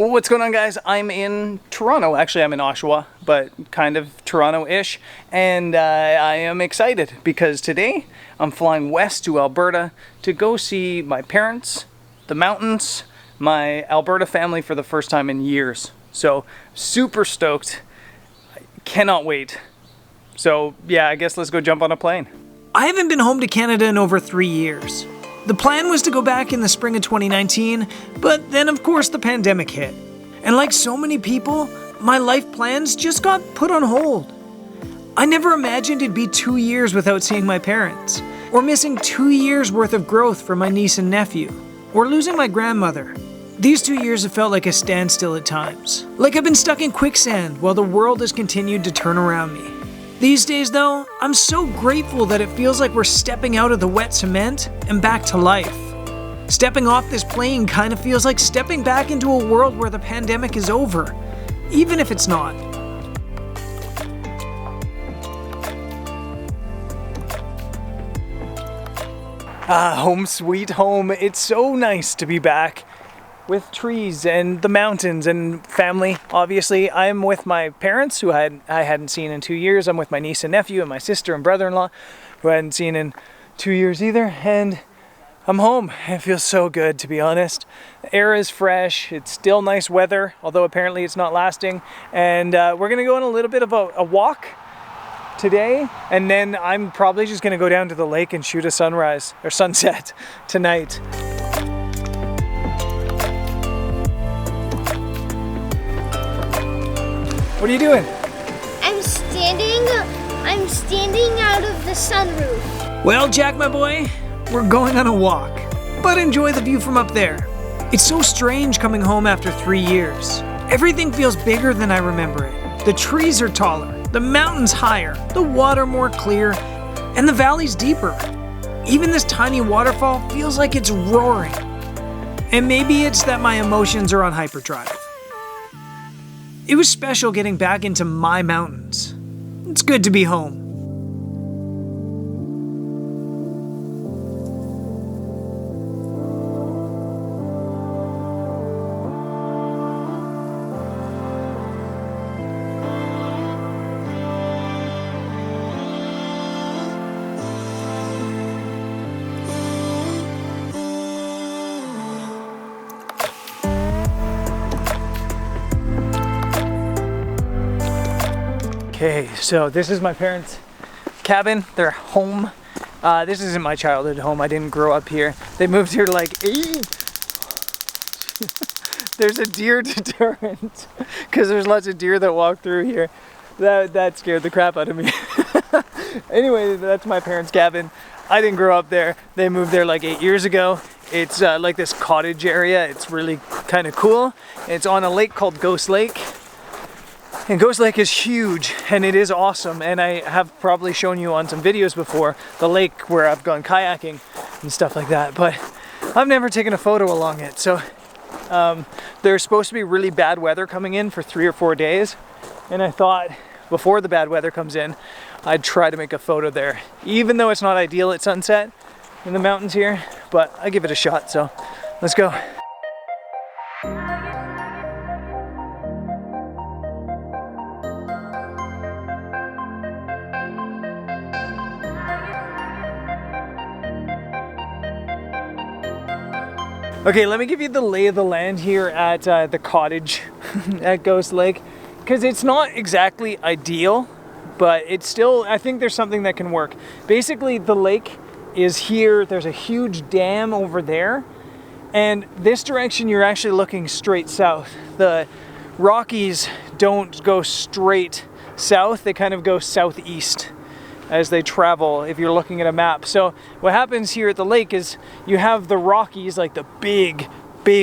Well, what's going on, guys? I'm in Toronto. Actually, I'm in Oshawa, but kind of Toronto-ish. And I am excited because today I'm flying west to Alberta to go see my parents, the mountains, my Alberta family for the first time in years. So super stoked. I cannot wait. So yeah, I guess let's go jump on a plane. I haven't been home to Canada in over 3 years. The plan was to go back in the spring of 2019, but then of course the pandemic hit. And like so many people, my life plans just got put on hold. I never imagined it'd be 2 years without seeing my parents, or missing 2 years worth of growth from my niece and nephew, or losing my grandmother. These 2 years have felt like a standstill at times, like I've been stuck in quicksand while the world has continued to turn around me. These days though, I'm so grateful that it feels like we're stepping out of the wet cement and back to life. Stepping off this plane kind of feels like stepping back into a world where the pandemic is over, even if it's not. Home sweet home. It's so nice to be back with trees and the mountains and family. Obviously, I'm with my parents who I hadn't seen in 2 years. I'm with my niece and nephew and my sister and brother-in-law who I hadn't seen in 2 years either. And I'm home. It feels so good, to be honest. The air is fresh. It's still nice weather, although apparently it's not lasting. And we're gonna go on a little bit of a walk today, and then I'm probably just gonna go down to the lake and shoot a sunrise or sunset tonight. What are you doing? I'm standing out of the sunroof. Well, Jack, my boy, we're going on a walk, but enjoy the view from up there. It's so strange coming home after 3 years. Everything feels bigger than I remember it. The trees are taller, the mountains higher, the water more clear, and the valleys deeper. Even this tiny waterfall feels like it's roaring. And maybe it's that my emotions are on hyperdrive. It was special getting back into my mountains. It's good to be home. Okay, so this is my parents' cabin, their home. This isn't my childhood home. I didn't grow up here. They moved here like there's a deer deterrent because there's lots of deer that walk through here. That scared the crap out of me. Anyway, that's my parents' cabin. I didn't grow up there. They moved there like 8 years ago. It's like this cottage area. It's really kind of cool. It's on a lake called Ghost Lake. And Ghost Lake is huge, and it is awesome, and I have probably shown you on some videos before the lake where I've gone kayaking and stuff like that, but I've never taken a photo along it. So there's supposed to be really bad weather coming in for 3 or 4 days, and I thought before the bad weather comes in, I'd try to make a photo there, even though it's not ideal at sunset in the mountains here, but I give it a shot, so let's go. Okay, let me give you the lay of the land here at the cottage at Ghost Lake, because it's not exactly ideal, but it's still, I think there's something that can work. Basically, the lake is here. There's a huge dam over there, and this direction you're actually looking straight south. The Rockies don't go straight south, they kind of go southeast as they travel if you're looking at a map. So what happens here at the lake is you have the Rockies, like the big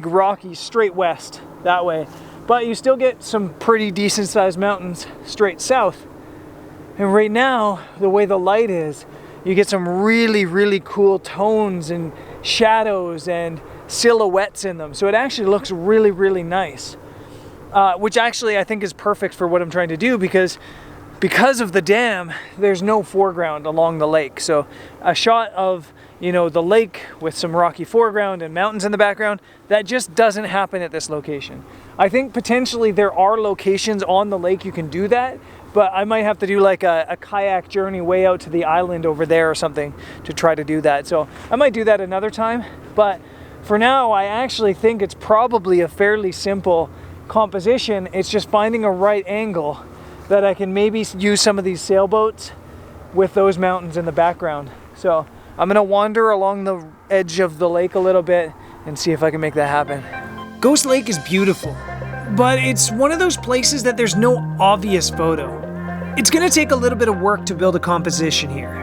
Rockies straight west that way, but you still get some pretty decent sized mountains straight south. And right now, the way the light is, you get some really cool tones and shadows and silhouettes in them. So it actually looks really nice, which actually I think is perfect for what I'm trying to do, because of the dam, there's no foreground along the lake. So a shot of you know, the lake with some rocky foreground and mountains in the background. That just doesn't happen at this location. I think potentially there are locations on the lake you can do that, but I might have to do like a kayak journey way out to the island over there or something to try to do that. So I might do that another time, but for now I actually think it's probably a fairly simple composition. It's just finding a right angle that I can maybe use some of these sailboats with those mountains in the background. So I'm gonna wander along the edge of the lake a little bit and see if I can make that happen. Ghost Lake is beautiful, but it's one of those places that there's no obvious photo. It's gonna take a little bit of work to build a composition here.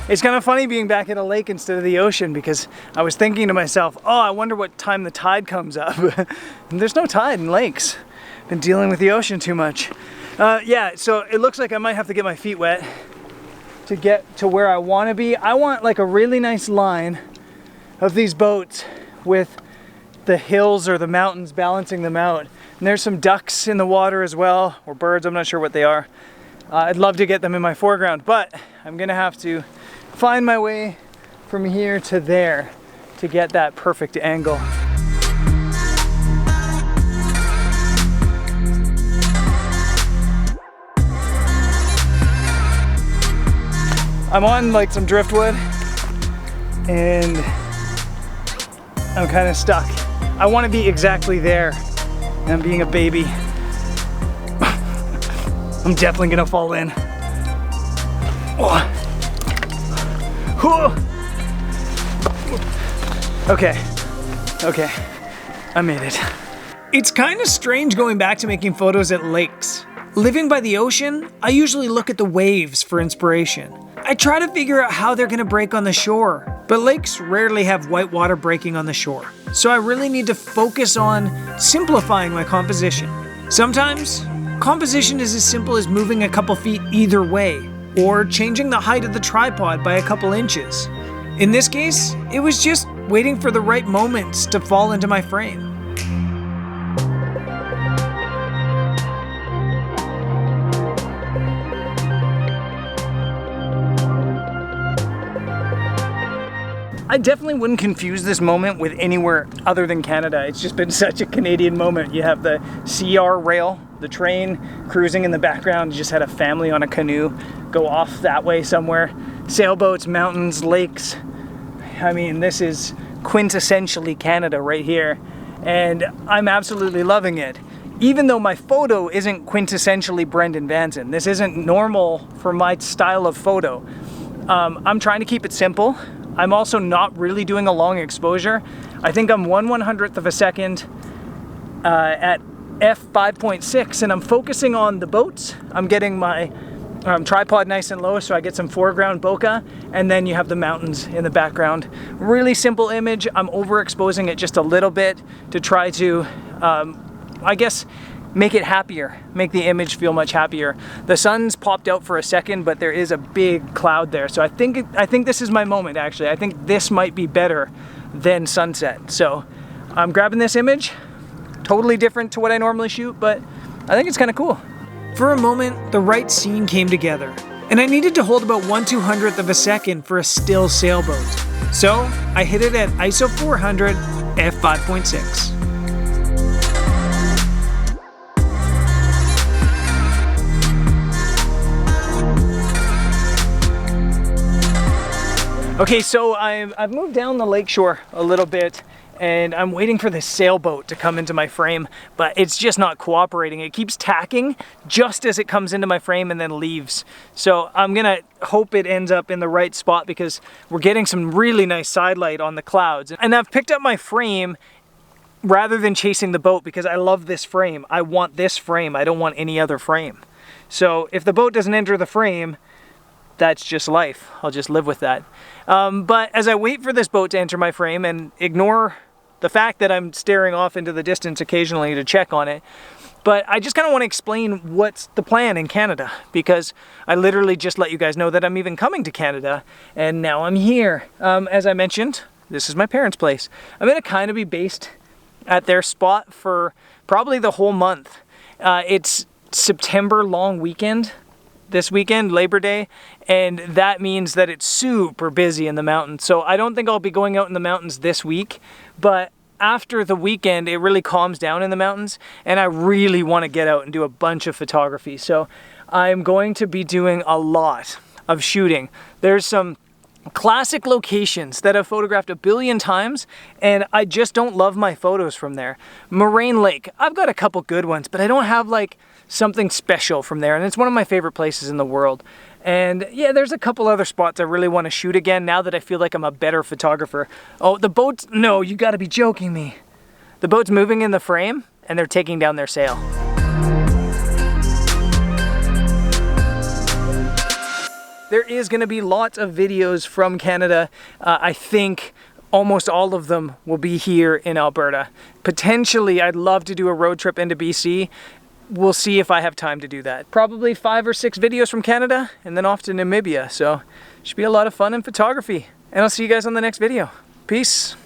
It's kind of funny being back at a lake instead of the ocean, because I was thinking to myself, oh, I wonder what time the tide comes up. And there's no tide in lakes. Been dealing with the ocean too much. Yeah, so it looks like I might have to get my feet wet to get to where I want to be. I want like a really nice line of these boats with the hills or the mountains balancing them out. And there's some ducks in the water as well, or birds, I'm not sure what they are. I'd love to get them in my foreground, but I'm gonna have to find my way from here to there to get that perfect angle. I'm on like some driftwood and I'm kind of stuck. I want to be exactly there. And I'm being a baby. I'm definitely gonna fall in. Oh. Okay, I made it. It's kind of strange going back to making photos at lakes. Living by the ocean, I usually look at the waves for inspiration. I try to figure out how they're gonna break on the shore, but lakes rarely have white water breaking on the shore. So I really need to focus on simplifying my composition. Sometimes, composition is as simple as moving a couple feet either way, or changing the height of the tripod by a couple inches. In this case, it was just waiting for the right moments to fall into my frame. I definitely wouldn't confuse this moment with anywhere other than Canada. It's just been such a Canadian moment. You have the CR rail, the train cruising in the background. You just had a family on a canoe go off that way somewhere. Sailboats, mountains, lakes. I mean, this is quintessentially Canada right here. And I'm absolutely loving it. Even though my photo isn't quintessentially Brendan Vanson. This isn't normal for my style of photo. I'm trying to keep it simple. I'm also not really doing a long exposure. I think I'm 1/100th of a second at f5.6, and I'm focusing on the boats. I'm getting my tripod nice and low so I get some foreground bokeh, and then you have the mountains in the background. Really simple image. I'm overexposing it just a little bit to try to, I guess, make it happier, make the image feel much happier. The sun's popped out for a second, but there is a big cloud there. So I think this is my moment, actually. I think this might be better than sunset. So I'm grabbing this image, totally different to what I normally shoot, but I think it's kind of cool. For a moment, the right scene came together, and I needed to hold about 1/200th of a second for a still sailboat. So I hit it at ISO 400 f5.6. Okay, so I've moved down the lakeshore a little bit, and I'm waiting for this sailboat to come into my frame, but it's just not cooperating. It keeps tacking just as it comes into my frame and then leaves. So I'm gonna hope it ends up in the right spot, because we're getting some really nice side light on the clouds. And I've picked up my frame rather than chasing the boat, because I love this frame. I want this frame. I don't want any other frame. So if the boat doesn't enter the frame, that's just life. I'll just live with that. But as I wait for this boat to enter my frame, and ignore the fact that I'm staring off into the distance occasionally to check on it, but I just kind of want to explain what's the plan in Canada, because I literally just let you guys know that I'm even coming to Canada, and now I'm here. As I mentioned, this is my parents' place. I'm going to kind of be based at their spot for probably the whole month. It's September long weekend, this weekend, Labor Day, and that means that it's super busy in the mountains. So I don't think I'll be going out in the mountains this week, but after the weekend, it really calms down in the mountains, and I really want to get out and do a bunch of photography. So I'm going to be doing a lot of shooting. There's some classic locations that I've photographed a billion times, and I just don't love my photos from there. Moraine Lake, I've got a couple good ones, but I don't have like something special from there, and it's one of my favorite places in the world. And yeah, there's a couple other spots I really want to shoot again now that I feel like I'm a better photographer. Oh, the boat's, no, you gotta be joking me. The boat's moving in the frame and they're taking down their sail. There is gonna be lots of videos from Canada. I think almost all of them will be here in Alberta. Potentially, I'd love to do a road trip into BC. We'll see if I have time to do that. Probably 5 or 6 videos from Canada and then off to Namibia. So should be a lot of fun in photography. And I'll see you guys on the next video. Peace.